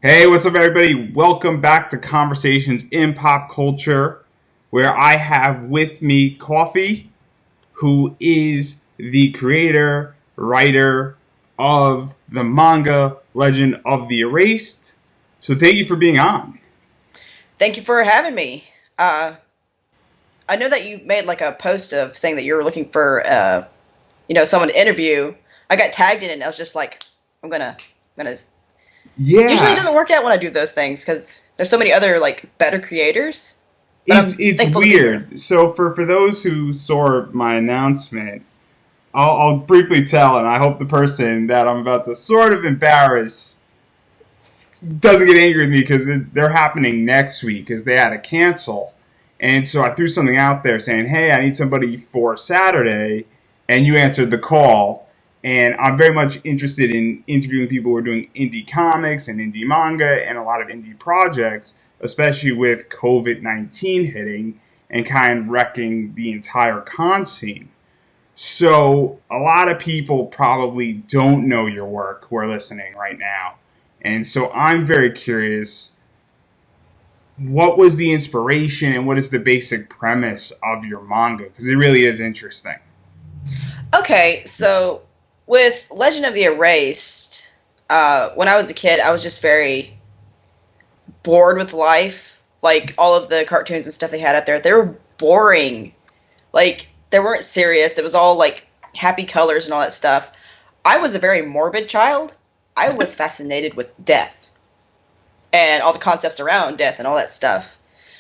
Hey, what's up, everybody? Welcome back to Conversations in Pop Culture, where I have with me Coffee, who is the creator, writer of the manga Legend of the Erased. So, thank you for being on. Thank you for having me. Uh, I know that you made like a post of saying that you were looking for, someone to interview. I got tagged in it, and I was just like, I'm gonna. Usually, it Yeah, doesn't work out when I do those things because there's so many other like better creators. But it's I'm it's thankful to be here. weird. So, for those who saw my announcement, I'll briefly tell, and I hope the person that I'm about to sort of embarrass doesn't get angry with me because they're happening next week because they had to cancel. And so I threw something out there saying, hey, I need somebody for Saturday. And you answered the call. And I'm very much interested in interviewing people who are doing indie comics and indie manga and a lot of indie projects, especially with COVID-19 hitting and kind of wrecking the entire con scene. So a lot of people probably don't know your work who are listening right now. And so I'm very curious, what was the inspiration and what is the basic premise of your manga? Because it really is interesting. Okay, so with Legend of the Erased, when I was a kid, I was just very bored with life. Like all of the cartoons and stuff they had out there, they were boring. Like they weren't serious. It was all like happy colors and all that stuff. I was a very morbid child. I was fascinated with death and all the concepts around death and all that stuff.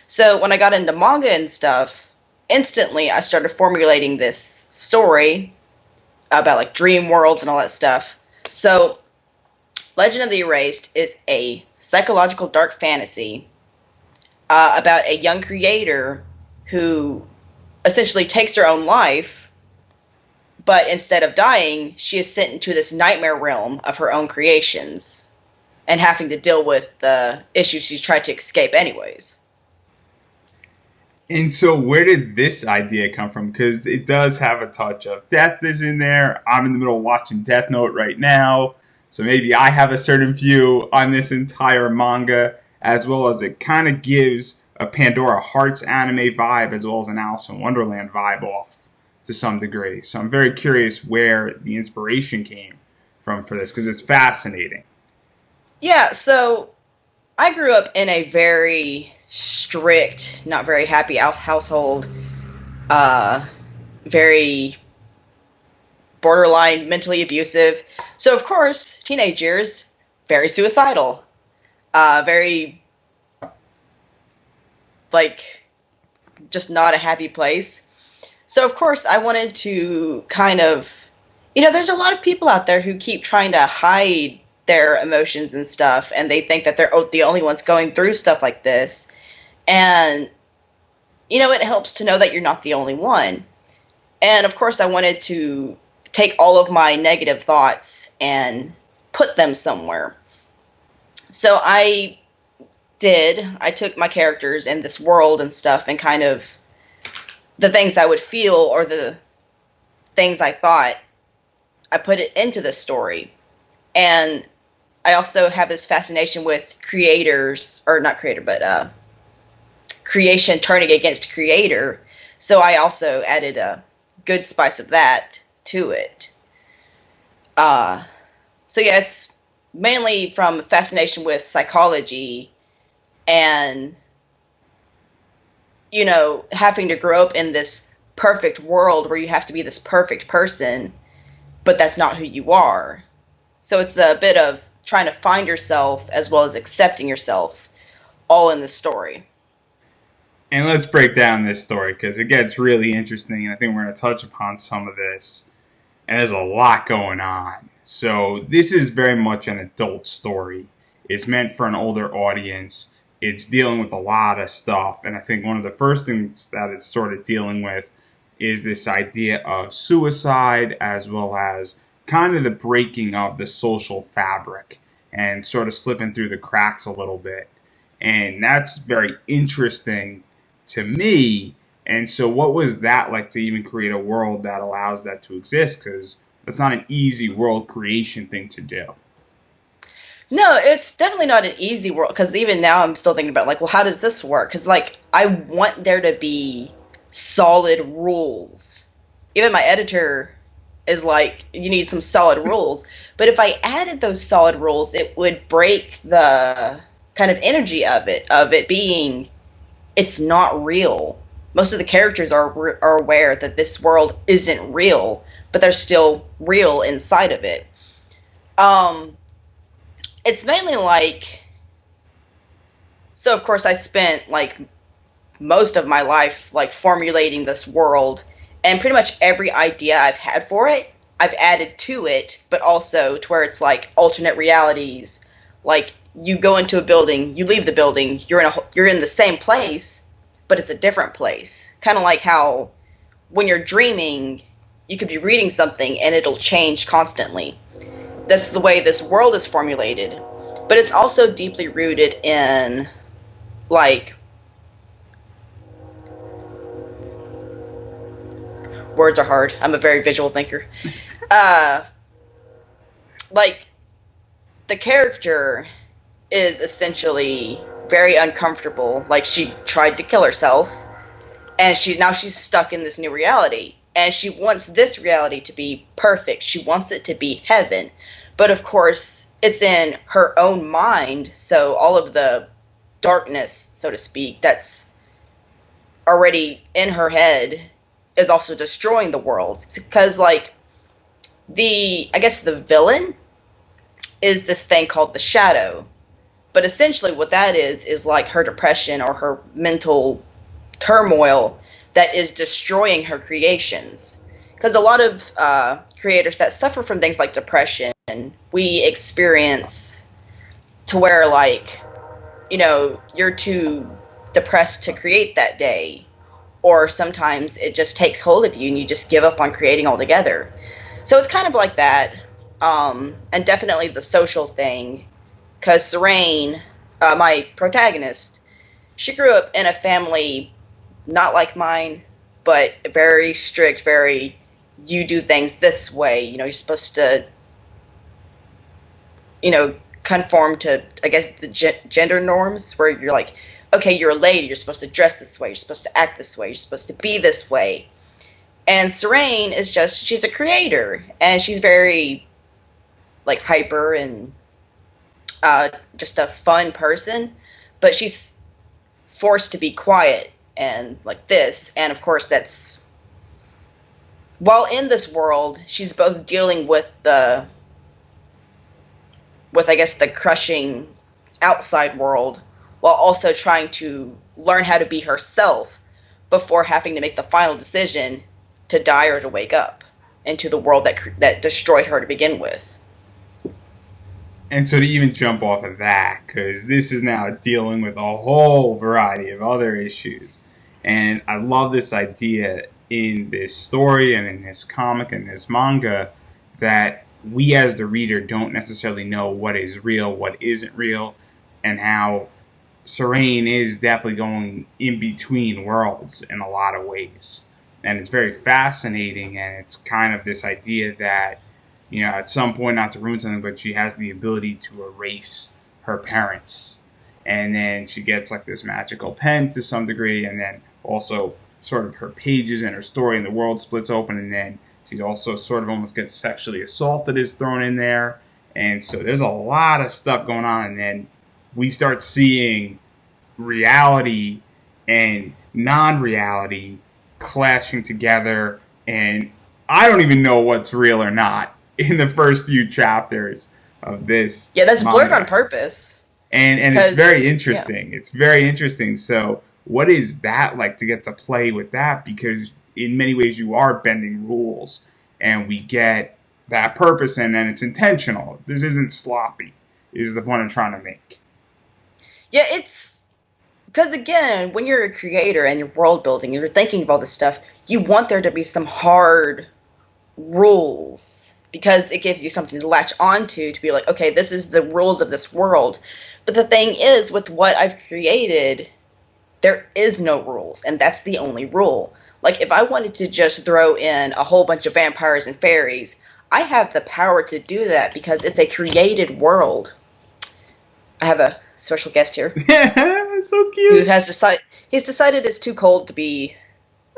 So when I got into manga and stuff, instantly I started formulating this story about like dream worlds and all that stuff. So Legend of the Erased is a psychological dark fantasy about a young creator who essentially takes her own life, but instead of dying, she is sent into this nightmare realm of her own creations and having to deal with the issues she tried to escape anyways. And so where did this idea come from? Because it does have a touch of death is in there. I'm in the middle of watching Death Note right now. So maybe I have a certain view on this entire manga, as well as it kind of gives a Pandora Hearts anime vibe, as well as an Alice in Wonderland vibe off to some degree. So I'm very curious where the inspiration came from for this, because it's fascinating. Yeah, so I grew up in a very strict, not very happy household, uh, very borderline mentally abusive. So, of course, teenage years, very suicidal, very, like, just not a happy place. So, of course, I wanted to kind of, there's a lot of people out there who keep trying to hide their emotions and stuff, and they think that they're the only ones going through stuff like this. And, it helps to know that you're not the only one. And, of course, I wanted to take all of my negative thoughts and put them somewhere. So I took my characters in this world and stuff and kind of the things I would feel or the things I thought, I put it into the story. And I also have this fascination with creators, or not creator, but creation turning against creator. So I also added a good spice of that to it. Uh, so yeah, it's mainly from fascination with psychology and, having to grow up in this perfect world where you have to be this perfect person, but that's not who you are. So it's a bit of trying to find yourself as well as accepting yourself all in the story. And let's break down this story because it gets really interesting, and I think we're going to touch upon some of this. And there's a lot going on. So this is very much an adult story. It's meant for an older audience. It's dealing with a lot of stuff, and I think one of the first things that it's sort of dealing with is this idea of suicide, as well as kind of the breaking of the social fabric and sort of slipping through the cracks a little bit. And that's very interesting to me. And so, what was that like to even create a world that allows that to exist? Because that's not an easy world creation thing to do. No, it's definitely not an easy world because even now I'm still thinking about like, well, how does this work? Because like I want there to be solid rules. Even my editor is like, you need some solid rules. But if I added those solid rules, it would break the kind of energy of it being it's not real. Most of the characters are aware that this world isn't real, but they're still real inside of it. Um, it's mainly like so of course I spent like most of my life like formulating this world and pretty much every idea I've had for it I've added to it, but also to where it's like alternate realities. Like you go into a building, you leave the building, you're in the same place, but it's a different place. Kind of like how when you're dreaming, you could be reading something and it'll change constantly. That's the way this world is formulated. But it's also deeply rooted in like words are hard. I'm a very visual thinker. Uh like the character is essentially very uncomfortable. Like she tried to kill herself and she's stuck in this new reality. And she wants this reality to be perfect. She wants it to be heaven. But of course, it's in her own mind, so all of the darkness, so to speak, that's already in her head is also destroying the world. Because like I guess the villain is this thing called the shadow. But essentially what that is like her depression or her mental turmoil that is destroying her creations. Because a lot of creators that suffer from things like depression, we experience to where like, you're too depressed to create that day. Or sometimes it just takes hold of you and you just give up on creating altogether. So it's kind of like that. And definitely the social thing. Because Serene, my protagonist, she grew up in a family not like mine, but very strict, very, you do things this way. You're supposed to, conform to, I guess, the gender norms where you're like, okay, you're a lady, you're supposed to dress this way, you're supposed to act this way, you're supposed to be this way. And Serene is she's a creator, and she's very, like, hyper and just a fun person, but she's forced to be quiet and like this. And of course, that's while in this world, she's both dealing with I guess the crushing outside world, while also trying to learn how to be herself before having to make the final decision to die or to wake up into the world that destroyed her to begin with. And so to even jump off of that, because this is now dealing with a whole variety of other issues. And I love this idea in this story and in this comic and this manga that we as the reader don't necessarily know what is real, what isn't real, and how Serene is definitely going in between worlds in a lot of ways. And it's very fascinating, and it's kind of this idea that at some point, not to ruin something, but she has the ability to erase her parents. And then she gets like this magical pen to some degree, and then also sort of her pages and her story and the world splits open, and then she also sort of almost gets sexually assaulted is thrown in there. And so there's a lot of stuff going on, and then we start seeing reality and non-reality clashing together, and I don't even know what's real or not in the first few chapters of this. Yeah, that's manga. blurred on purpose. And it's very interesting. Yeah. It's very interesting. So what is that like to get to play with that? Because in many ways you are bending rules, and we get that purpose, and then it's intentional. This isn't sloppy, is the point I'm trying to make. Yeah, it's because again, when you're a creator and you're world building, you're thinking of all this stuff, you want there to be some hard rules. Because it gives you something to latch onto to be like, okay, this is the rules of this world. But the thing is, with what I've created, there is no rules, and that's the only rule. Like, if I wanted to just throw in a whole bunch of vampires and fairies, I have the power to do that because it's a created world. I have a special guest here So who cute. has decided it's too cold to be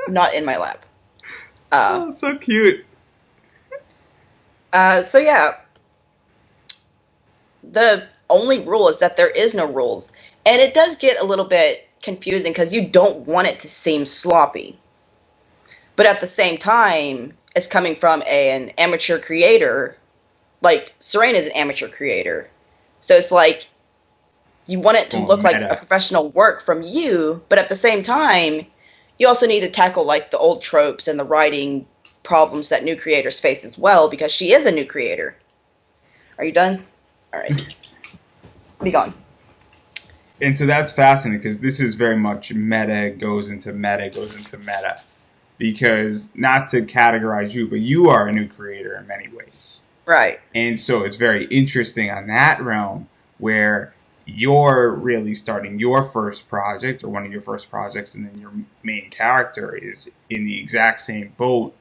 not in my lap. Uh, Oh, so cute. so yeah, the only rule is that there is no rules, and it does get a little bit confusing because you don't want it to seem sloppy, but at the same time, it's coming from an amateur creator. Like Serene is an amateur creator, so it's like you want it to Oh, look like a meta. professional work from you, but at the same time, you also need to tackle like the old tropes and the writing problems that new creators face as well because she is a new creator. Are you done? All right, be gone. And so that's fascinating because this is very much meta goes into meta. Because, not to categorize you, but you are a new creator in many ways. Right. And so it's very interesting on that realm where you're really starting your first project or one of your first projects, and then your main character is in the exact same boat.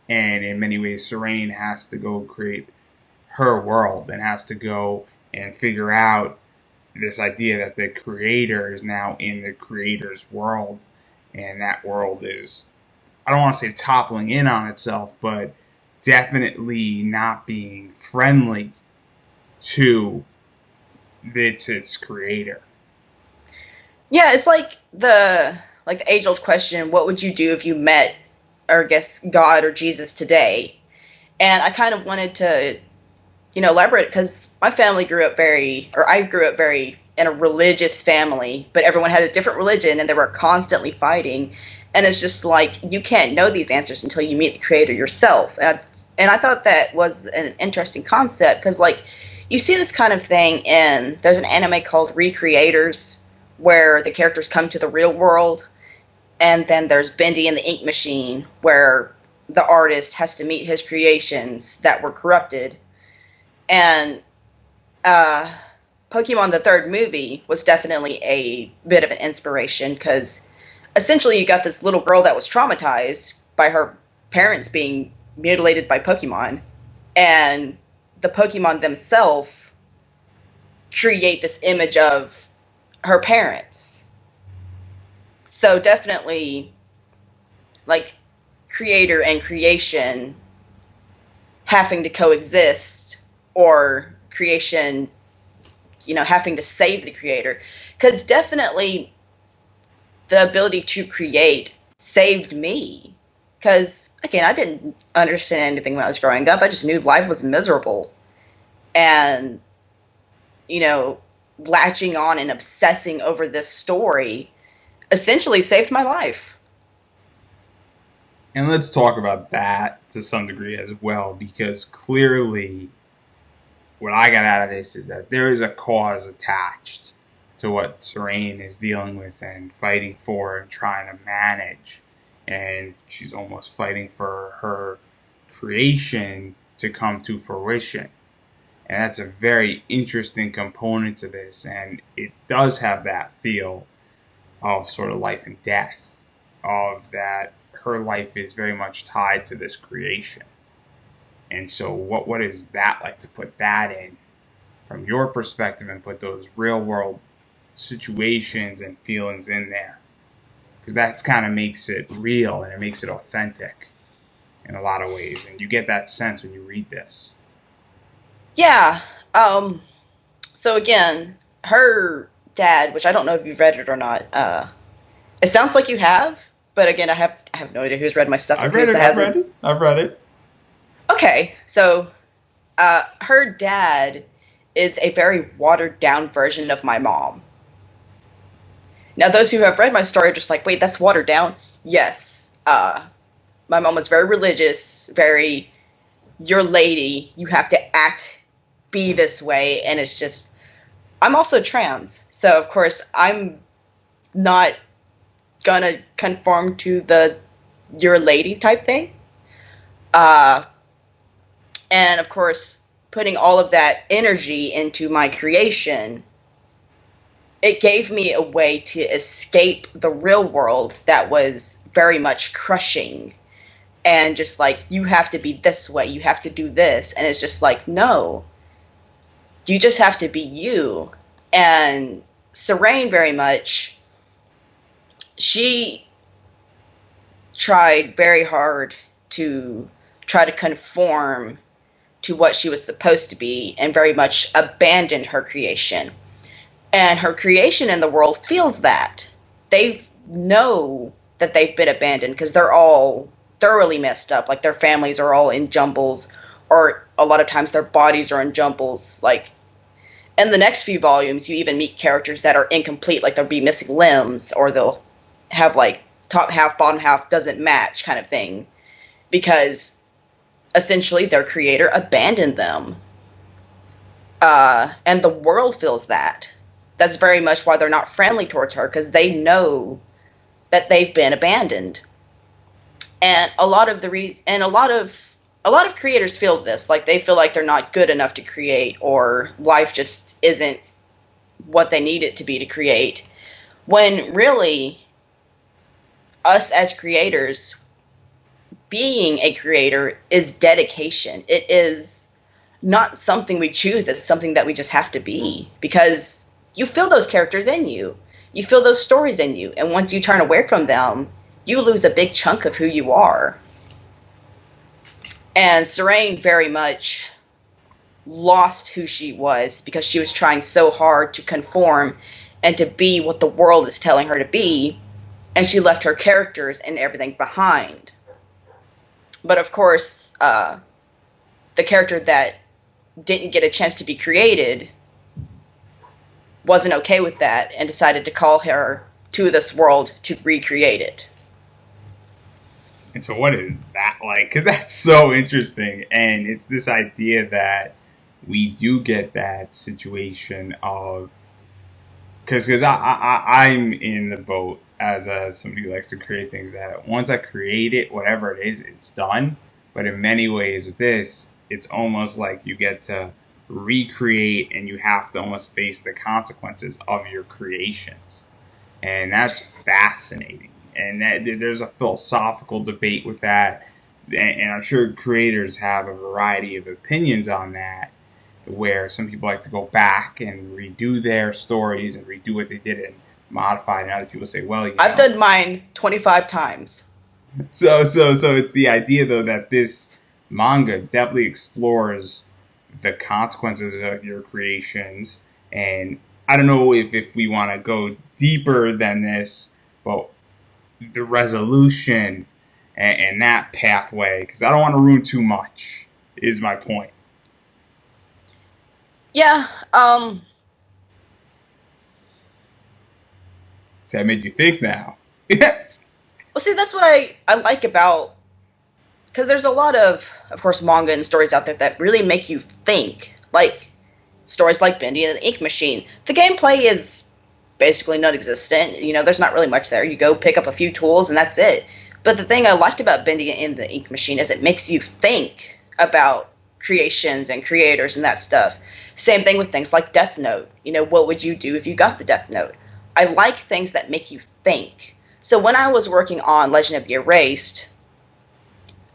And in many ways, Serene has to go create her world and has to go and figure out this idea that the creator is now in the creator's world. And that world is, I don't want to say toppling in on itself, but definitely not being friendly to its creator. Yeah, it's like the age old question, what would you do if you met, or I guess God or Jesus today? And I kind of wanted to, elaborate because my family grew up or I grew up very in a religious family, but everyone had a different religion and they were constantly fighting. And it's just like you can't know these answers until you meet the creator yourself. And I thought that was an interesting concept because like you see this kind of thing in there's an anime called Recreators where the characters come to the real world, and then there's Bendy and the Ink Machine where the artist has to meet his creations that were corrupted. And uh, Pokemon the third movie was definitely a bit of an inspiration because essentially you got this little girl that was traumatized by her parents being mutilated by Pokemon, and the Pokemon themselves create this image of her parents. So definitely, like, creator and creation having to coexist, or creation, having to save the creator. Because definitely the ability to create saved me. Because, again, I didn't understand anything when I was growing up. I just knew life was miserable. And, latching on and obsessing over this story essentially saved my life. And let's talk about that to some degree as well, because clearly what I got out of this is that there is a cause attached to what Serene is dealing with and fighting for and trying to manage. And she's almost fighting for her creation to come to fruition. And that's a very interesting component to this. And it does have that feel of sort of life and death, of that her life is very much tied to this creation. And so, what is that like to put that in from your perspective and put those real world situations and feelings in there? Because that kind of makes it real and it makes it authentic in a lot of ways. And you get that sense when you read this. Yeah. So again, her dad, which I don't know if you've read it or not. It sounds like you have, but again, I have no idea who's read my stuff and I've read who's it. I've hasn't. read it. I've read it. Okay, so her dad is a very watered down version of my mom. Now, those who have read my story are just like, wait, that's watered down? Yes. My mom was very religious, very, your lady, you have to be this way, and it's just, I'm also trans, so of course I'm not gonna conform to the your lady type thing. Uh, and of course, putting all of that energy into my creation, it gave me a way to escape the real world that was very much crushing and just like, you have to be this way, you have to do this. And it's just like, no, you just have to be you. And Serene very much, she tried very hard to try to conform to what she was supposed to be and very much abandoned her creation. And her creation in the world feels that. They know that they've been abandoned because they're all thoroughly messed up. Like their families are all in jumbles, or a lot of times their bodies are in jumbles. Like in the next few volumes, you even meet characters that are incomplete, like they'll be missing limbs, or they'll have like top half, bottom half doesn't match kind of thing, because essentially their creator abandoned them. And the world feels that. That's very much why they're not friendly towards her, because they know that they've been abandoned. And a lot of creators feel this, like they feel like they're not good enough to create, or life just isn't what they need it to be to create. When really, us as creators, being a creator is dedication. It is not something we choose, it's something that we just have to be, because you feel those characters in you. You feel those stories in you. And once you turn away from them, you lose a big chunk of who you are. And Serene very much lost who she was because she was trying so hard to conform and to be what the world is telling her to be. And she left her characters and everything behind. But of course, the character that didn't get a chance to be created wasn't okay with that and decided to call her to this world to recreate it. And so what is that like? Because that's so interesting. And it's this idea that we do get that situation of... Because I'm in the boat as somebody who likes to create things, that once I create it, whatever it is, it's done. But in many ways with this, it's almost like you get to recreate, and you have to almost face the consequences of your creations. And that's fascinating. And there's a philosophical debate with that. And I'm sure creators have a variety of opinions on that, where some people like to go back and redo their stories and redo what they did and modify it, and other people say, well, I've done mine 25 times. So it's the idea, though, that this manga definitely explores the consequences of your creations. And I don't know if we want to go deeper than this, but the resolution and that pathway, because I don't want to ruin too much, is my point. Yeah, So that made you think now. well, see, that's what I like about, because there's a lot of course, manga and stories out there that really make you think. Like, stories like Bendy and the Ink Machine. The gameplay is basically non-existent. You know, there's not really much there. You go pick up a few tools and that's it. But the thing I liked about Bendy and the Ink Machine is it makes you think about creations and creators and that stuff. Same thing with things like Death Note. You know, what would you do if you got the Death Note? I like things that make you think. So when I was working on Legend of the Erased,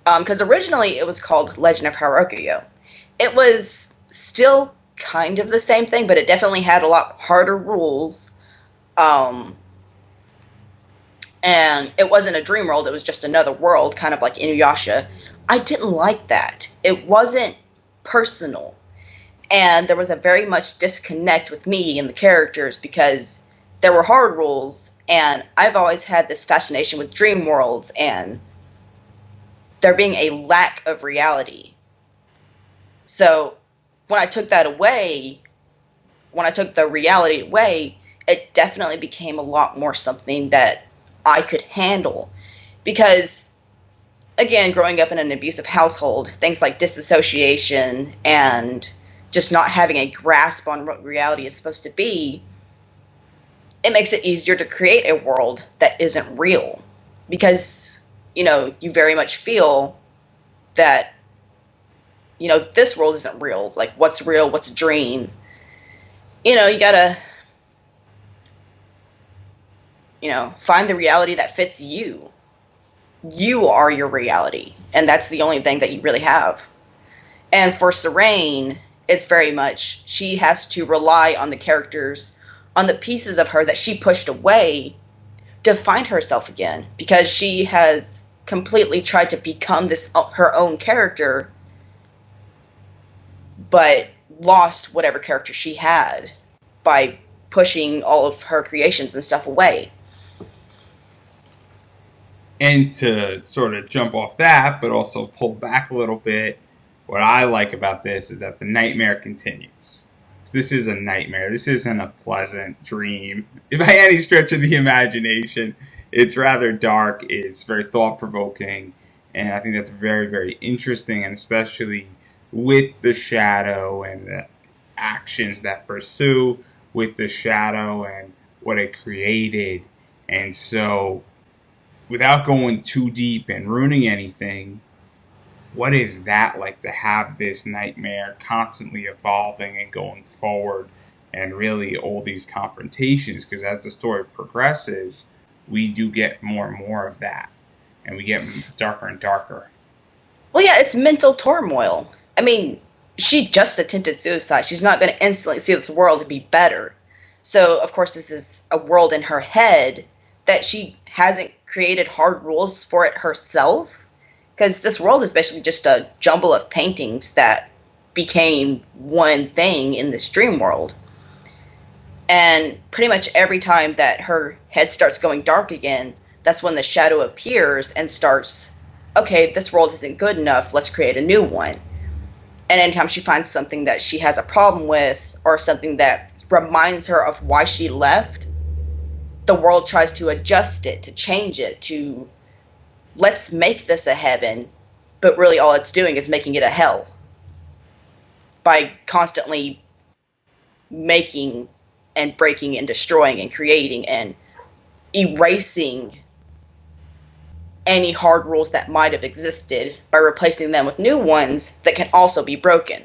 because originally it was called Legend of Hyrokoyo, it was still kind of the same thing, but it definitely had a lot harder rules. And it wasn't a dream world, it was just another world, kind of like Inuyasha. I didn't like that. It wasn't personal. And there was a very much disconnect with me and the characters, because there were hard rules, and I've always had this fascination with dream worlds and there being a lack of reality. So when I took that away, when I took the reality away, it definitely became a lot more something that I could handle. Because, again, growing up in an abusive household, things like disassociation and just not having a grasp on what reality is supposed to be, it makes it easier to create a world that isn't real. Because, you know, you very much feel that, you know, this world isn't real. Like, what's real, what's a dream? You know, you gotta, you know, find the reality that fits you. You are your reality, and that's the only thing that you really have. And for Serene, it's very much she has to rely on the characters, on the pieces of her that she pushed away to find herself again, because she has completely tried to become this her own character, but lost whatever character she had by pushing all of her creations and stuff away. And to sort of jump off that, but also pull back a little bit, what I like about this is that the nightmare continues. So this is a nightmare. This isn't a pleasant dream by any stretch of the imagination. It's rather dark. It's very thought provoking. And I think that's very, very interesting, and especially with the shadow and the actions that pursue with the shadow and what it created. And so, without going too deep and ruining anything, what is that like to have this nightmare constantly evolving and going forward, and really all these confrontations? Because as the story progresses, we do get more and more of that, and we get darker and darker. Well, yeah, it's mental turmoil. I mean, she just attempted suicide. She's not going to instantly see this world to be better. So, of course, this is a world in her head that she hasn't created hard rules for it herself. Because this world is basically just a jumble of paintings that became one thing in this dream world. And pretty much every time that her head starts going dark again, that's when the shadow appears and starts, okay, this world isn't good enough, let's create a new one. And anytime she finds something that she has a problem with, or something that reminds her of why she left, the world tries to adjust it, to change it, to let's make this a heaven, but really all it's doing is making it a hell by constantly making and breaking and destroying and creating and erasing any hard rules that might have existed by replacing them with new ones that can also be broken.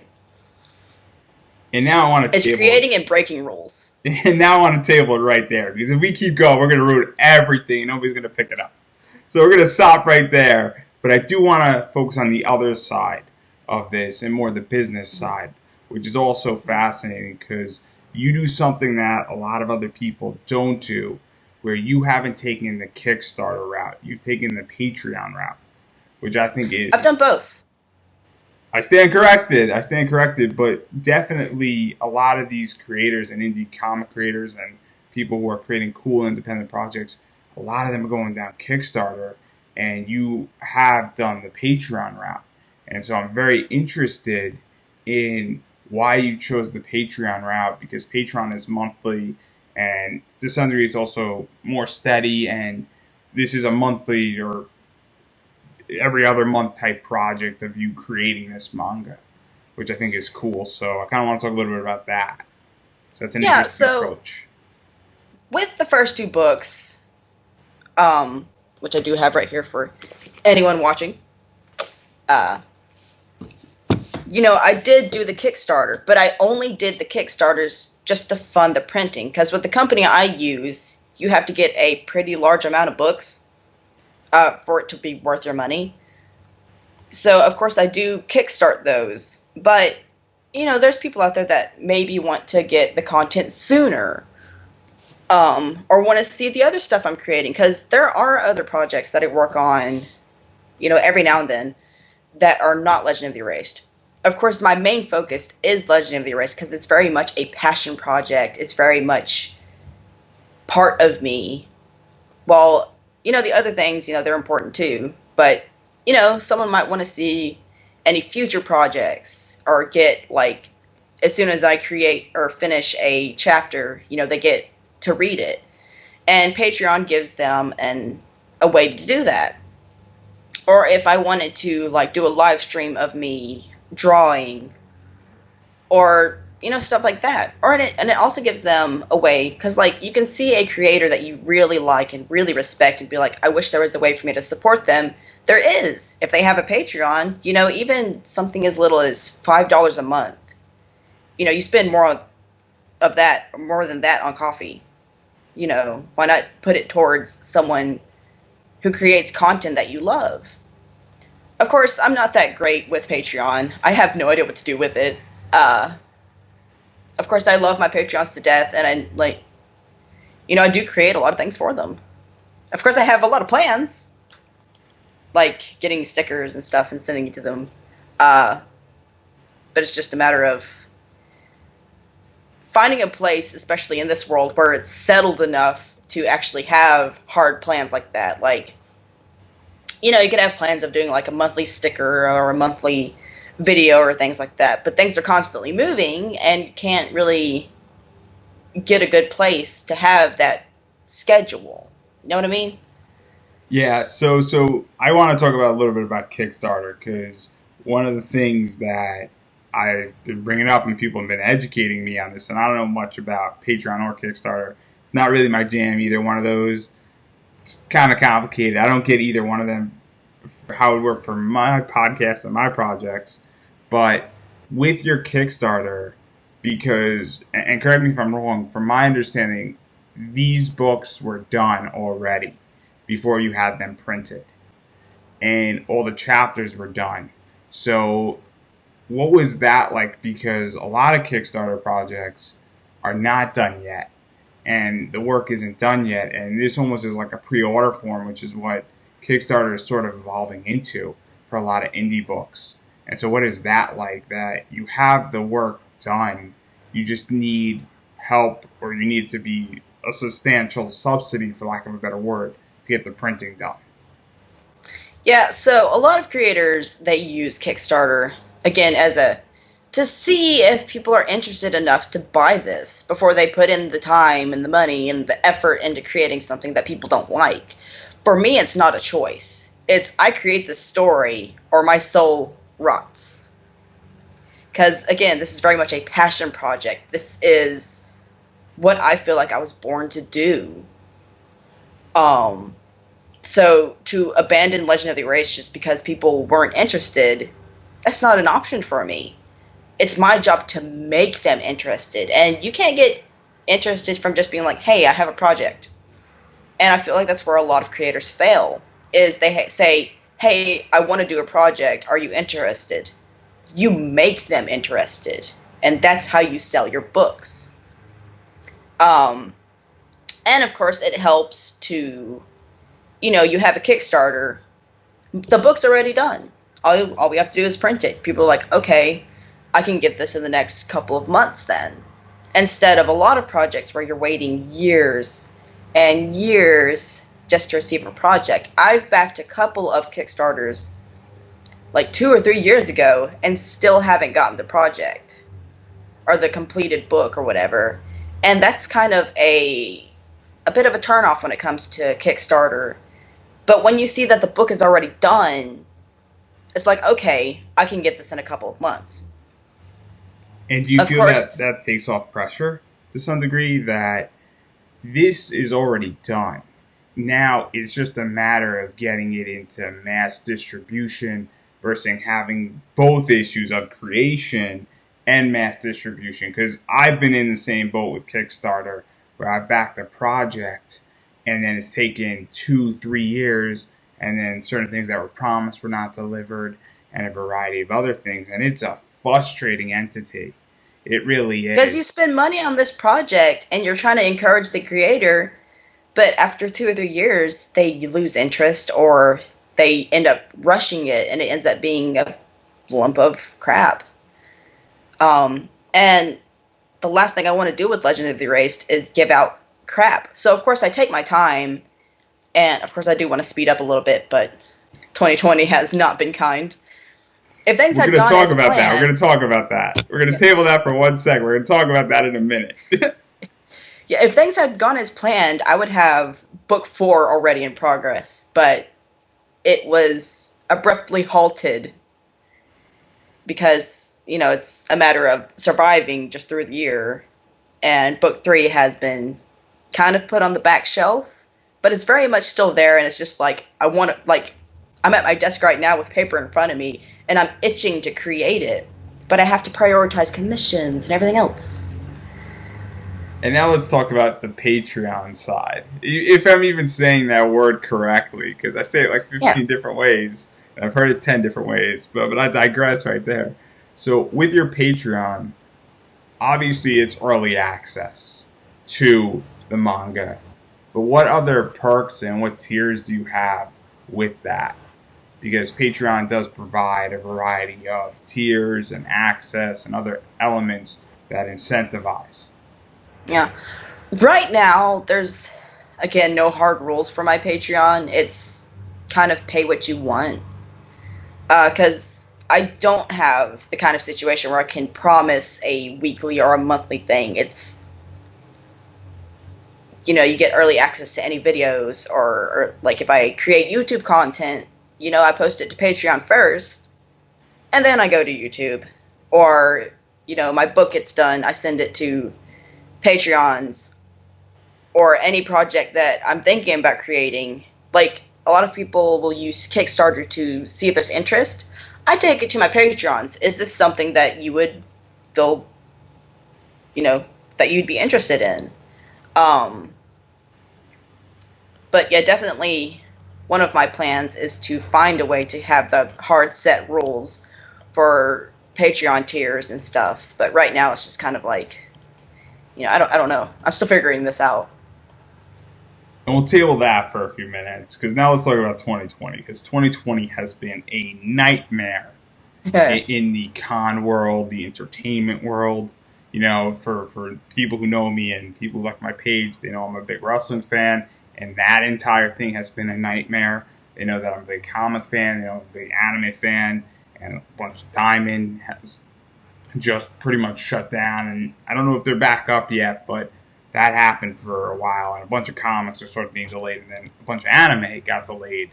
And now I want to It's creating and breaking rules. And now I want to table it right there, because if we keep going, we're going to ruin everything, and nobody's going to pick it up. So we're going to stop right there. But I do want to focus on the other side of this, and more the business side, which is also fascinating, because you do something that a lot of other people don't do, where you haven't taken the Kickstarter route. You've taken the Patreon route, which I think is... I've done both. I stand corrected, but definitely a lot of these creators and indie comic creators and people who are creating cool independent projects, a lot of them are going down Kickstarter, and you have done the Patreon route. And so I'm very interested in why you chose the Patreon route, because Patreon is monthly, and to some degree it's also more steady, and this is a monthly or every other month type project of you creating this manga, which I think is cool. So I kind of want to talk a little bit about that. So that's an interesting approach. With the first two books, which I do have right here for anyone watching, I did do the Kickstarter, but I only did the Kickstarters just to fund the printing, because with the company I use, you have to get a pretty large amount of books for it to be worth your money. So, of course, I do kickstart those. But, there's people out there that maybe want to get the content sooner, or want to see the other stuff I'm creating. Because there are other projects that I work on, every now and then, that are not Legend of the Erased. Of course, my main focus is Legend of the Erased, because it's very much a passion project. It's very much part of me. While the other things, they're important too. But, someone might want to see any future projects, or get, as soon as I create or finish a chapter, they get to read it. And Patreon gives them a way to do that. Or if I wanted to, do a live stream of me drawing, or stuff like that. And it also gives them a way, because you can see a creator that you really like and really respect and be like, I wish there was a way for me to support them. There is. If they have a Patreon, even something as little as $5 a month, you spend more than that on coffee. Why not put it towards someone who creates content that you love? Of course, I'm not that great with Patreon. I have no idea what to do with it. Uh, of course, I love my Patreons to death, and I do create a lot of things for them. Of course, I have a lot of plans, like getting stickers and stuff and sending it to them. But it's just a matter of finding a place, especially in this world, where it's settled enough to actually have hard plans like that. Like, you can have plans of doing like a monthly sticker or a monthly video or things like that, but things are constantly moving and can't really get a good place to have that schedule. You know what I mean? Yeah, so I want to talk about a little bit about Kickstarter because one of the things that I've been bringing up and people have been educating me on this, and I don't know much about Patreon or Kickstarter. It's not really my jam, either one of those. It's kind of complicated. I don't get either one of them, how it work for my podcast and my projects. But with your Kickstarter, because, and correct me if I'm wrong, from my understanding, these books were done already before you had them printed. And all the chapters were done. So what was that like? Because a lot of Kickstarter projects are not done yet. And the work isn't done yet. And this almost is like a pre-order form, which is what Kickstarter is sort of evolving into for a lot of indie books. And so what is that like? That you have the work done, you just need help, or you need to be a substantial subsidy, for lack of a better word, to get the printing done. Yeah, so a lot of creators, they use Kickstarter, again, to see if people are interested enough to buy this before they put in the time and the money and the effort into creating something that people don't like. For me, it's not a choice. It's I create the story or my soul rots. Because, again, this is very much a passion project. This is what I feel like I was born to do. So to abandon Legend of the Erased just because people weren't interested, that's not an option for me. It's my job to make them interested. And you can't get interested from just being like, hey, I have a project. And I feel like that's where a lot of creators fail, is they say, hey, I want to do a project. Are you interested? You make them interested. And that's how you sell your books. And of course, it helps to, you have a Kickstarter. The book's already done. All we have to do is print it. People are like, okay, I can get this in the next couple of months then. Instead of a lot of projects where you're waiting years and years just to receive a project. I've backed a couple of Kickstarters like 2 or 3 years ago and still haven't gotten the project or the completed book or whatever. And that's kind of a bit of a turnoff when it comes to Kickstarter. But when you see that the book is already done, it's like, okay, I can get this in a couple of months. And do you feel that that takes off pressure to some degree, that this is already done? Now it's just a matter of getting it into mass distribution versus having both issues of creation and mass distribution. Because I've been in the same boat with Kickstarter, where I backed a project and then it's taken 2-3 years, and then certain things that were promised were not delivered, and a variety of other things. And it's a frustrating entity. It really is. Because you spend money on this project and you're trying to encourage the creator, but after 2 or 3 years, they lose interest or they end up rushing it and it ends up being a lump of crap. And the last thing I want to do with Legend of the Erased is give out crap. So, of course, I take my time, and, of course, I do want to speed up a little bit, but 2020 has not been kind. If things We're had going to gone talk as about planned, that. We're going to talk about that. We're going to table that for 1 second. We're going to talk about that in a minute. Yeah, if things had gone as planned, I would have book 4 already in progress, but it was abruptly halted because, it's a matter of surviving just through the year, and book 3 has been kind of put on the back shelf, but it's very much still there, and it's just like, I'm at my desk right now with paper in front of me, and I'm itching to create it, but I have to prioritize commissions and everything else. And now let's talk about the Patreon side. If I'm even saying that word correctly, because I say it like 15 different ways, and I've heard it 10 different ways, but I digress right there. So with your Patreon, obviously it's early access to the manga. But what other perks and what tiers do you have with that? Because Patreon does provide a variety of tiers and access and other elements that incentivize. Yeah. Right now, there's again no hard rules for my Patreon. It's kind of pay what you want. Because I don't have the kind of situation where I can promise a weekly or a monthly thing. It's, you get early access to any videos, or like if I create YouTube content, I post it to Patreon first, and then I go to YouTube. Or, my book gets done, I send it to Patreons, or any project that I'm thinking about creating. Like, a lot of people will use Kickstarter to see if there's interest. I take it to my Patreons. Is this something that you would feel, that you'd be interested in? But yeah, definitely one of my plans is to find a way to have the hard set rules for Patreon tiers and stuff. But right now it's just kind of like, I don't know. I'm still figuring this out. And we'll table that for a few minutes because now let's talk about 2020 because 2020 has been a nightmare in the con world, the entertainment world. For people who know me and people who like my page, they know I'm a big wrestling fan, and that entire thing has been a nightmare. They know that I'm a big comic fan, I'm a big anime fan, and a bunch of Diamond has just pretty much shut down. And I don't know if they're back up yet, but that happened for a while, and a bunch of comics are sort of being delayed, and then a bunch of anime got delayed.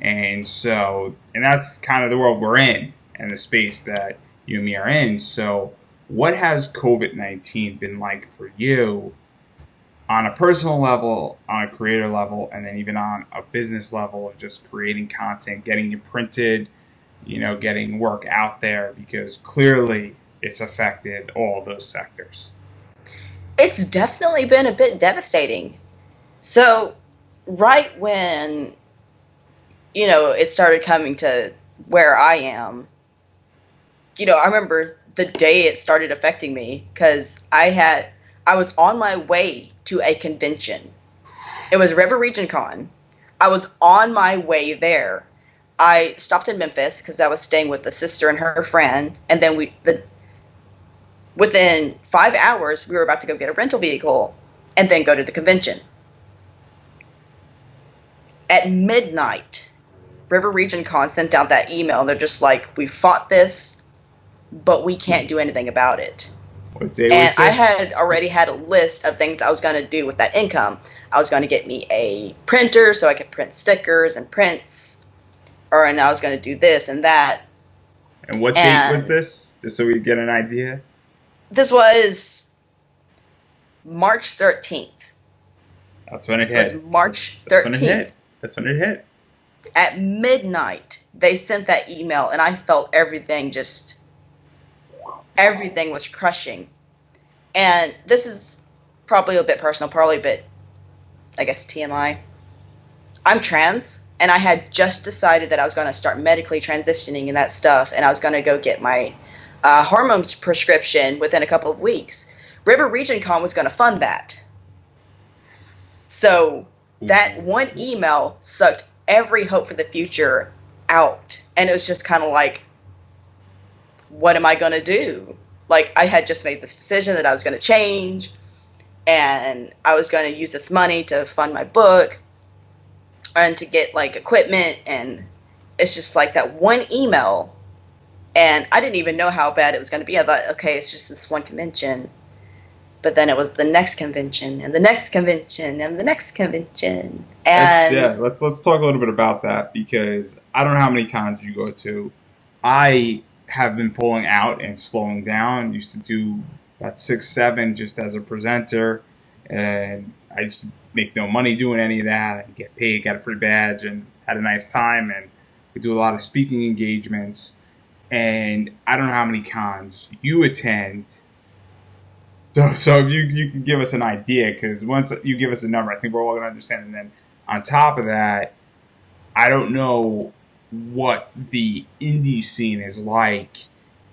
And that's kind of the world we're in, and the space that you and me are in. So what has COVID-19 been like for you on a personal level, on a creator level, and then even on a business level of just creating content, getting it printed, getting work out there? Because clearly it's affected all those sectors. It's definitely been a bit devastating. So, right when, it started coming to where I am, I remember the day it started affecting me because I was on my way to a convention. It was River Region Con. I was on my way there. I stopped in Memphis because I was staying with a sister and her friend, and then within 5 hours, we were about to go get a rental vehicle and then go to the convention. At midnight, River Region Con sent out that email. They're just like, we fought this, but we can't do anything about it. What day was And this? I had already had a list of things I was going to do with that income. I was going to get me a printer so I could print stickers and prints, and I was going to do this and that. And what date was this? Just so we get an idea. This was March 13th. That's when it hit. It was March 13th. That's when it hit. At midnight, they sent that email, and I felt everything was crushing. And this is probably a bit personal, probably a bit, I guess, TMI. I'm trans, and I had just decided that I was going to start medically transitioning and that stuff, and I was going to go get my hormones prescription within a couple of weeks. River Region Con was going to fund that. So that one email sucked every hope for the future out. And it was just kind of like, what am I going to do? Like, I had just made this decision that I was going to change, and I was going to use this money to fund my book and to get like equipment. And it's just like that one email. And I didn't even know how bad it was going to be. I thought, okay, it's just this one convention. But then it was the next convention, and the next convention, and the next convention. And let's talk a little bit about that, because I don't know how many cons you go to. I have been pulling out and slowing down. Used to do about 6, 7 just as a presenter, and I used to make no money doing any of that. I get paid, got a free badge, and had a nice time. And we do a lot of speaking engagements. And I don't know how many cons you attend. So if you could give us an idea, because once you give us a number, I think we're all going to understand. And then on top of that, I don't know what the indie scene is like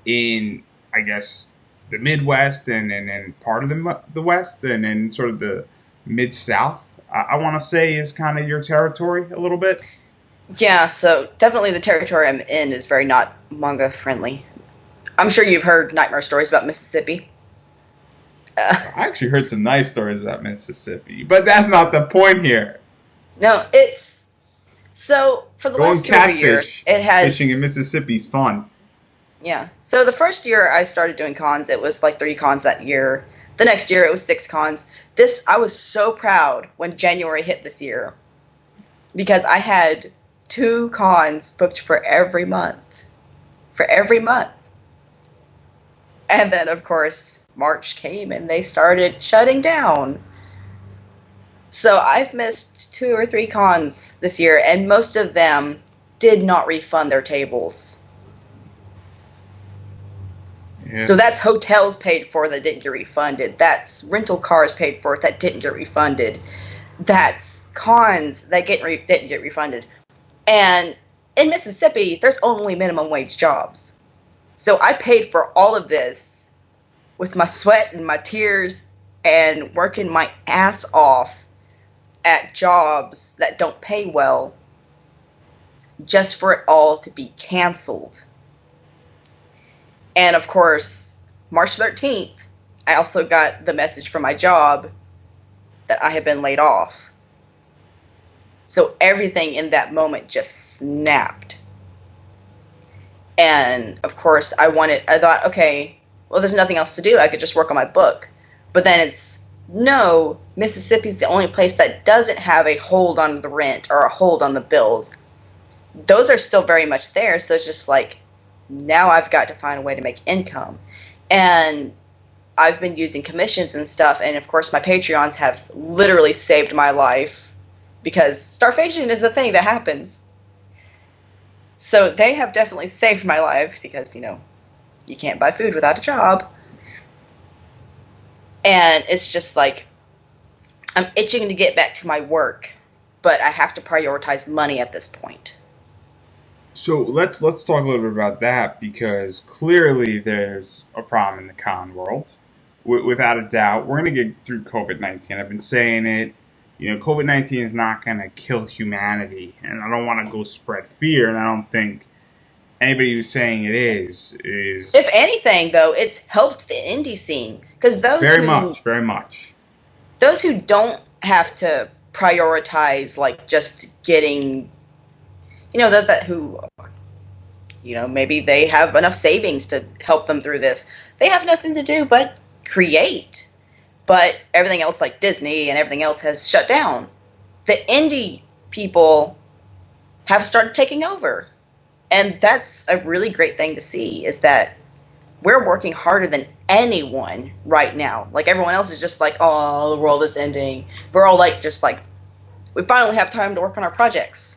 in, I guess, the Midwest and part of the West and then sort of the Mid South. I want to say is kind of your territory a little bit. Yeah, so definitely the territory I'm in is very not manga friendly. I'm sure you've heard nightmare stories about Mississippi. I actually heard some nice stories about Mississippi, but that's not the point here. No, it's so for the Going last 2 or 3 years, catfish it fishing in has. Mississippi's fun. Yeah. So the first year I started doing cons, it was like 3 cons that year. The next year it was 6 cons. This I was so proud when January hit this year because I had 2 cons booked for every month. For every month. And then of course March came and they started shutting down. So I've missed 2 or 3 cons this year and most of them did not refund their tables. Yeah. So that's hotels paid for that didn't get refunded. That's rental cars paid for that didn't get refunded. That's cons that didn't get refunded. And in Mississippi, there's only minimum wage jobs. So I paid for all of this with my sweat and my tears and working my ass off at jobs that don't pay well just for it all to be canceled. And of course, March 13th, I also got the message from my job that I had been laid off. So everything in that moment just snapped. And of course, I thought, okay, well, there's nothing else to do. I could just work on my book. But then no, Mississippi's the only place that doesn't have a hold on the rent or a hold on the bills. Those are still very much there. So it's just like, now I've got to find a way to make income. And I've been using commissions and stuff. And of course, my Patreons have literally saved my life because starvation is a thing that happens. So they have definitely saved my life because, you can't buy food without a job. And it's just like, I'm itching to get back to my work, but I have to prioritize money at this point. So let's talk a little bit about that because clearly there's a problem in the con world. Without a doubt, we're going to get through COVID-19. I've been saying it. COVID-19 is not going to kill humanity, and I don't want to go spread fear, and I don't think anybody who's saying it is. If anything, though, it's helped the indie scene because very much. Those who don't have to prioritize like just getting. Those who, maybe they have enough savings to help them through this. They have nothing to do but create. But everything else, like Disney and everything else, has shut down. The indie people have started taking over. And that's a really great thing to see, is that we're working harder than anyone right now. Like, everyone else is just like, oh, the world is ending. We're all just like, we finally have time to work on our projects.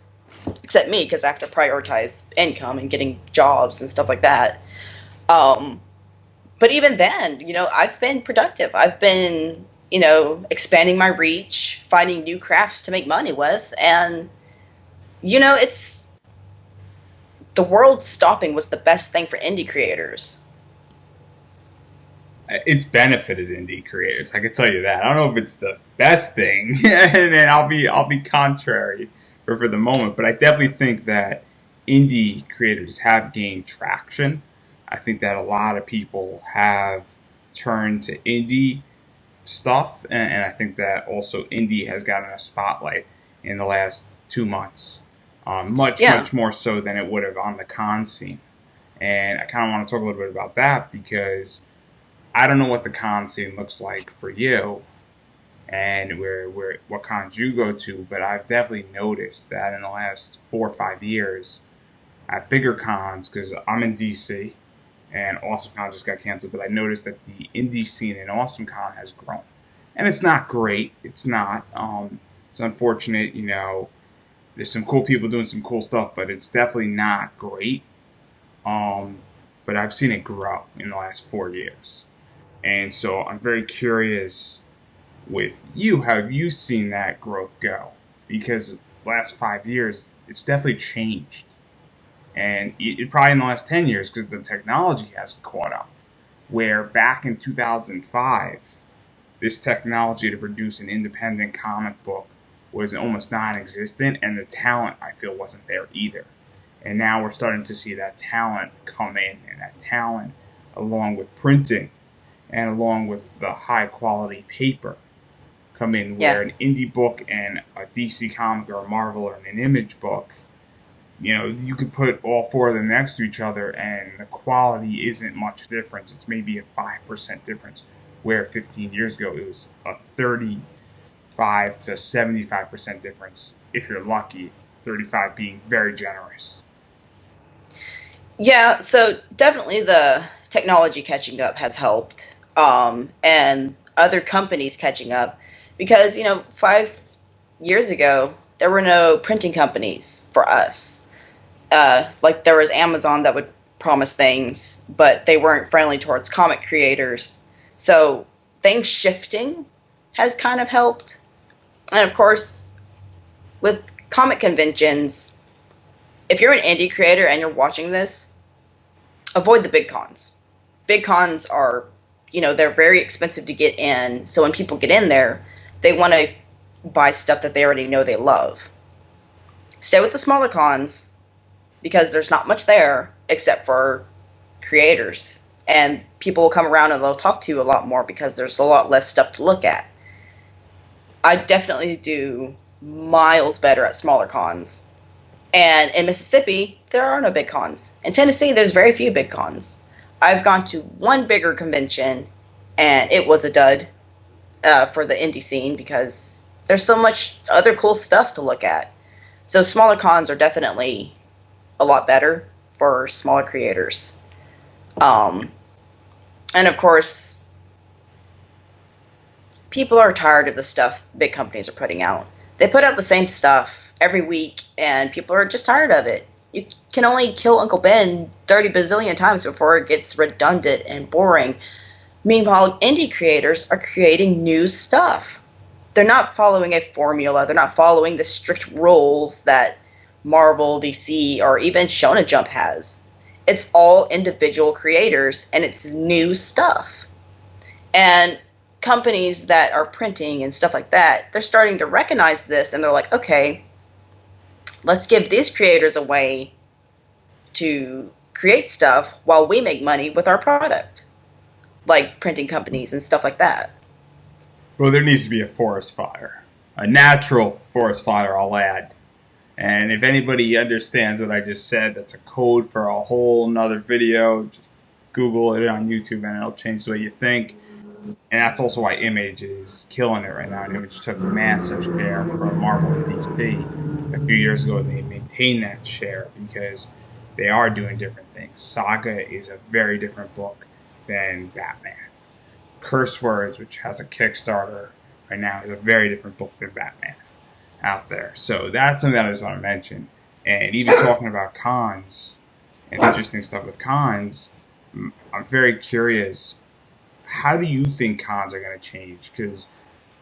Except me, because I have to prioritize income and getting jobs and stuff like that. But even then, I've been productive. I've been, expanding my reach, finding new crafts to make money with. And, it's the world stopping was the best thing for indie creators. It's benefited indie creators. I can tell you that. I don't know if it's the best thing, and I'll be contrary for the moment, but I definitely think that indie creators have gained traction. I think that a lot of people have turned to indie stuff, and I think that also indie has gotten a spotlight in the last 2 months, much more so than it would have on the con scene. And I kind of want to talk a little bit about that because I don't know what the con scene looks like for you and what cons you go to, but I've definitely noticed that in the last 4 or 5 years at bigger cons, because I'm in DC and AwesomeCon just got canceled, but I noticed that the indie scene in AwesomeCon has grown. And it's not great. It's not. It's unfortunate, there's some cool people doing some cool stuff, but it's definitely not great. But I've seen it grow in the last 4 years. And so I'm very curious with you, how have you seen that growth go? Because the last 5 years, it's definitely changed. And it probably in the last 10 years, because the technology hasn't caught up. Where back in 2005, this technology to produce an independent comic book was almost non-existent, and the talent, I feel, wasn't there either. And now we're starting to see that talent come in, and that talent, along with printing and along with the high-quality paper, come in, where an indie book and a DC comic or a Marvel or an Image book, you could put all four of them next to each other and the quality isn't much difference. It's maybe a 5% difference, where 15 years ago it was a 35 to 75% difference, if you're lucky, 35 being very generous. Yeah, so definitely the technology catching up has helped, and other companies catching up, because 5 years ago there were no printing companies for us. Like there was Amazon that would promise things, but they weren't friendly towards comic creators. So things shifting has kind of helped. And of course, with comic conventions, if you're an indie creator and you're watching this, avoid the big cons. Big cons are, they're very expensive to get in. So when people get in there, they want to buy stuff that they already know they love. Stay with the smaller cons, because there's not much there except for creators. And people will come around and they'll talk to you a lot more because there's a lot less stuff to look at. I definitely do miles better at smaller cons. And in Mississippi, there are no big cons. In Tennessee, there's very few big cons. I've gone to one bigger convention, and it was a dud for the indie scene, because there's so much other cool stuff to look at. So smaller cons are definitely a lot better for smaller creators. And of course, people are tired of the stuff big companies are putting out. They put out the same stuff every week, and people are just tired of it. You can only kill Uncle Ben 30 bazillion times before it gets redundant and boring. Meanwhile, indie creators are creating new stuff. They're not following a formula. They're not following the strict rules that Marvel, DC, or even Shonen Jump has. It's all individual creators, and it's new stuff. And companies that are printing and stuff like that, they're starting to recognize this, and they're like, okay, let's give these creators a way to create stuff while we make money with our product, like printing companies and stuff like that. Well, there needs to be a forest fire, a natural forest fire, I'll add. And if anybody understands what I just said, that's a code for a whole nother video. Just Google it on YouTube and it'll change the way you think. And that's also why Image is killing it right now. And Image took a massive share from Marvel and DC a few years ago, and they maintained that share because they are doing different things. Saga is a very different book than Batman. Curse Words, which has a Kickstarter right now, is a very different book than Batman out there. So that's something that I just want to mention. And even talking about cons and interesting stuff with cons, I'm very curious, how do you think cons are going to change? Because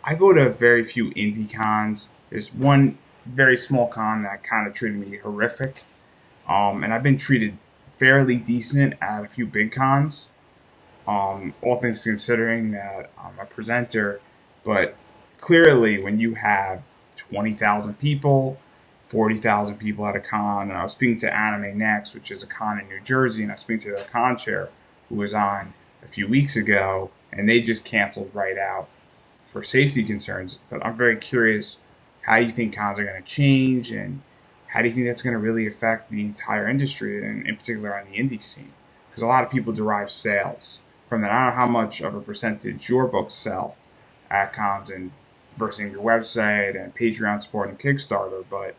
I go to very few indie cons. There's one very small con that kind of treated me horrific. And I've been treated fairly decent at a few big cons. All things considering that I'm a presenter, but clearly when you have 20,000 people, 40,000 people at a con, and I was speaking to Anime Next, which is a con in New Jersey, and I was speaking to their con chair who was on a few weeks ago, and they just canceled right out for safety concerns. But I'm very curious how you think cons are going to change, and how do you think that's going to really affect the entire industry, and in particular on the indie scene? Because a lot of people derive sales from that. I don't know how much of a percentage your books sell at cons and versus your website and Patreon support and Kickstarter, but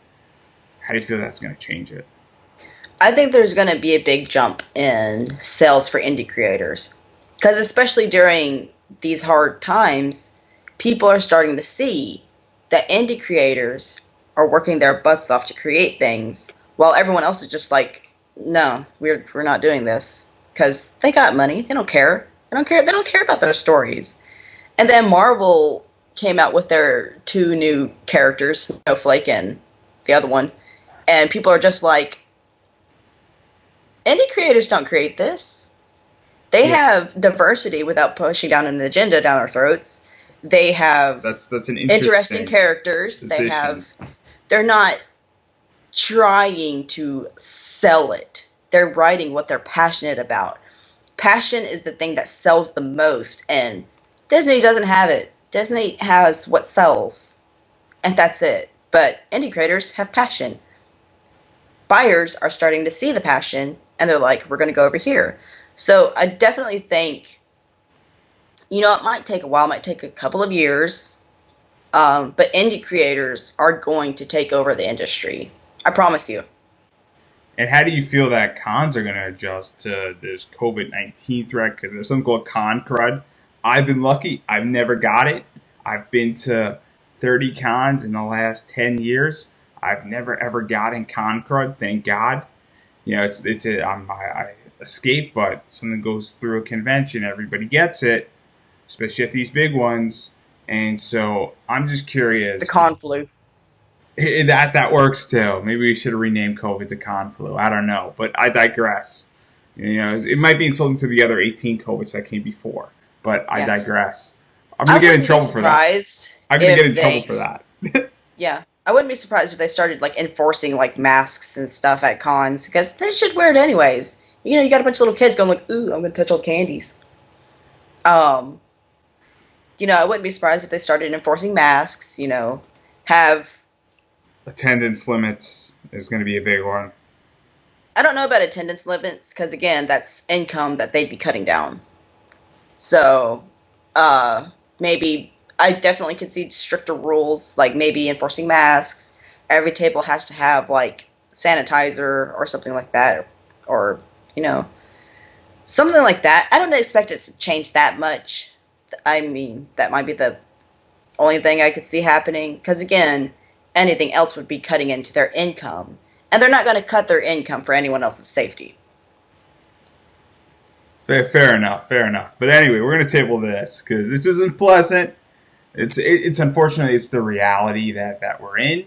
how do you feel that's going to change it? I think there's going to be a big jump in sales for indie creators, because especially during these hard times, people are starting to see that indie creators are working their butts off to create things, while everyone else is just like, no, we're not doing this, because they got money. They don't care. They don't care about their stories. And then Marvel came out with their 2 new characters, Snowflake and the other one, and people are just like, indie creators don't create this. They Yeah, have diversity without pushing down an agenda down our throats. They have that's an interesting interesting characters. position. They're not trying to sell it. They're writing what they're passionate about. Passion is the thing that sells the most, and Disney doesn't have it. Disney has what sells, and that's it. But indie creators have passion. Buyers are starting to see the passion, and they're like, we're going to go over here. So I definitely think, it might take a while, it might take a couple of years, but indie creators are going to take over the industry. I promise you. And how do you feel that cons are going to adjust to this COVID-19 threat? Because there's something called con crud. I've been lucky. I've never got it. I've been to 30 cons in the last 10 years. I've never ever gotten con crud. Thank God. I escape, but something goes through a convention, everybody gets it, especially at these big ones. And so I'm just The curious. con flu. That works too. Maybe we should have renamed COVID to Conflu. I don't know, but I digress. It might be insulting to the other 18 COVIDs that came before, but I Yeah. digress. I'm I gonna get in wouldn't be trouble for that. surprised I'm gonna get if in trouble they, for that. yeah, I wouldn't be surprised if they started like enforcing like masks and stuff at cons because they should wear it anyways. You got a bunch of little kids going like, "Ooh, I'm gonna touch all the candies." Um, I wouldn't be surprised if they started enforcing masks. Have Attendance limits is gonna be a big one. I don't know about attendance limits because again, that's income that they'd be cutting down. So, maybe I definitely could see stricter rules, like maybe enforcing masks. Every table has to have like sanitizer or something like that, or you know, something like that. I don't expect it to change that much. I mean, that might be the only thing I could see happening. Because again, anything else would be cutting into their income, and they're not going to cut their income for anyone else's safety. Fair enough. Fair enough. But anyway, we're gonna table this because this isn't pleasant. It's unfortunately it's the reality that we're in,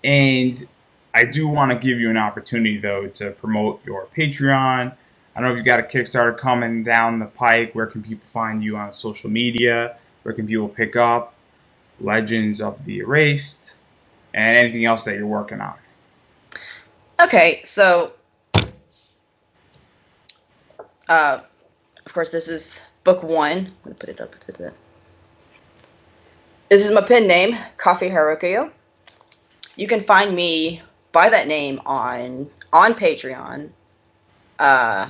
and I do want to give you an opportunity though to promote your Patreon. I don't know if you got a Kickstarter coming down the pike. Where can people find you on social media? Where can people pick up Legends of the Erased and anything else that you're working on? Okay, so uh, of course, this is book one. Let me put it up. This is my pen name, Coffee Hyrokoyo. You can find me by that name on Patreon, uh,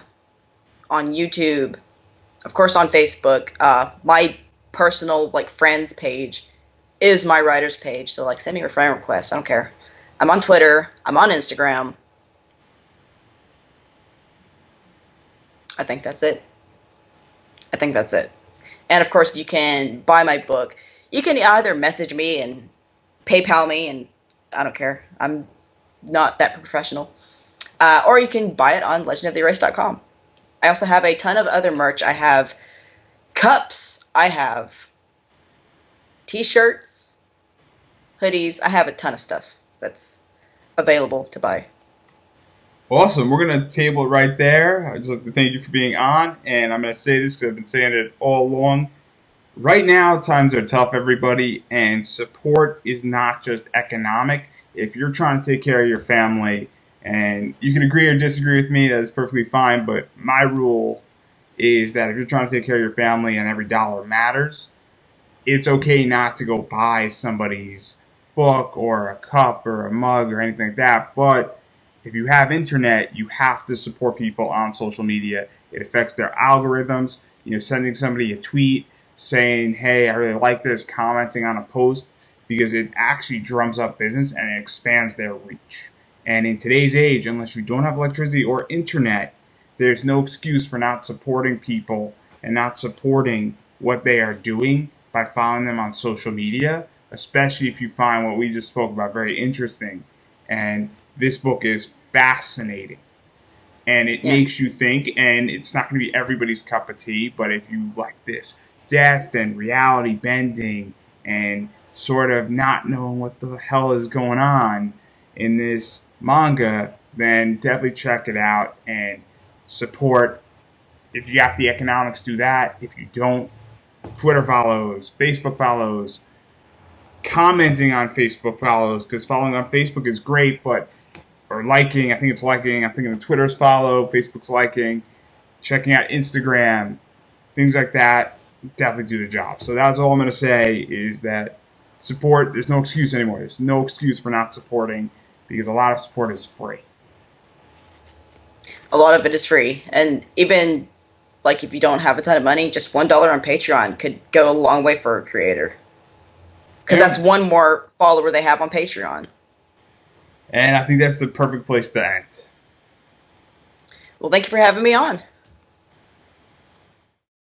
on YouTube, of course on Facebook. My personal like friends page is my writers page, so like send me a friend request. I don't care. I'm on Twitter. I'm on Instagram. I think that's it. I think that's it. And of course, you can buy my book. You can either message me and PayPal me, and I don't care. I'm not that professional. Or you can buy it on legendoftheerase.com. I also have a ton of other merch. I have cups. I have t-shirts, hoodies. I have a ton of stuff that's available to buy. Awesome. We're going to table it right there. I'd just like to thank you for being on. And I'm going to say this because I've been saying it all along. Right now, times are tough, everybody. And support is not just economic. If you're trying to take care of your family, and you can agree or disagree with me, that is perfectly fine. But my rule is that if you're trying to take care of your family and every dollar matters, it's okay not to go buy somebody's book or a cup or a mug or anything like that. But if you have internet, you have to support people on social media. It affects their algorithms. Sending somebody a tweet saying, hey, I really like this, commenting on a post, because it actually drums up business and it expands their reach. And in today's age, unless you don't have electricity or internet, there's no excuse for not supporting people and not supporting what they are doing by following them on social media, especially if you find what we just spoke about very interesting. And this book is fascinating. And it Yeah. makes you think, and it's not going to be everybody's cup of tea, but if you like this death and reality bending and sort of not knowing what the hell is going on in this manga, then definitely check it out. And support. If you got the economics, do that. If you don't, Twitter follows, Facebook follows, commenting on Facebook follows, because following on Facebook is great, but or liking, I think it's liking, I'm thinking the Twitter's follow, Facebook's liking, checking out Instagram, things like that, definitely do the job. So that's all I'm going to say is that support, there's no excuse anymore. There's no excuse for not supporting because a lot of support is free. A lot of it is free. And even like if you don't have a ton of money, just $1 on Patreon could go a long way for a creator. Because that's one more follower they have on Patreon. And I think that's the perfect place to end. Well, thank you for having me on.